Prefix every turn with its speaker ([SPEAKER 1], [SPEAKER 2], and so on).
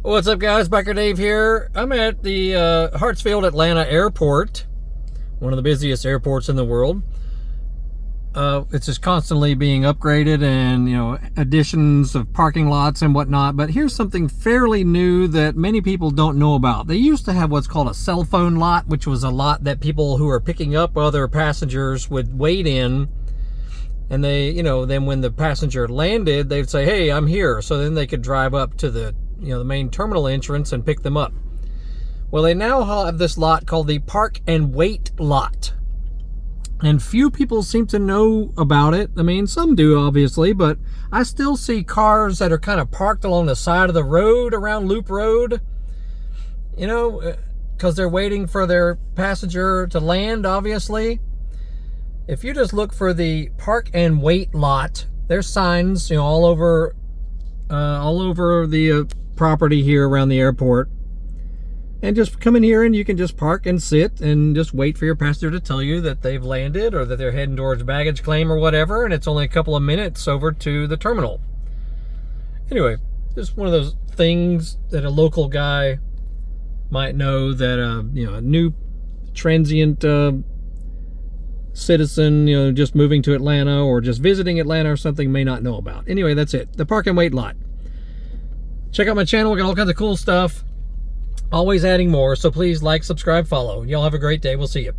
[SPEAKER 1] What's up, guys? Biker Dave here. I'm at the Hartsfield, Atlanta airport, one of the busiest airports in the world. It's just constantly being upgraded and, additions of parking lots and whatnot. But here's something fairly new that many people don't know about. They used to have what's called a cell phone lot, which was a lot that people who are picking up other passengers would wait in. And they, then when the passenger landed, they'd say, "Hey, I'm here." So then they could drive up to the main terminal entrance and pick them up. Well, they now have this lot called the park and wait lot. And few people seem to know about it. I mean, some do, obviously, but I still see cars that are kind of parked along the side of the road, around Loop Road, because they're waiting for their passenger to land, obviously. If you just look for the park and wait lot, there's signs, all over the property here around the airport. And just come in here and you can just park and sit and just wait for your passenger to tell you that they've landed or that they're heading towards baggage claim or whatever, and it's only a couple of minutes over to the terminal. Anyway, just one of those things that a local guy might know that a new transient citizen, just moving to Atlanta or just visiting Atlanta or something may not know about. Anyway, that's it. The park and wait lot. Check out my channel. We got all kinds of cool stuff. Always adding more. So please like, subscribe, follow. Y'all have a great day. We'll see you.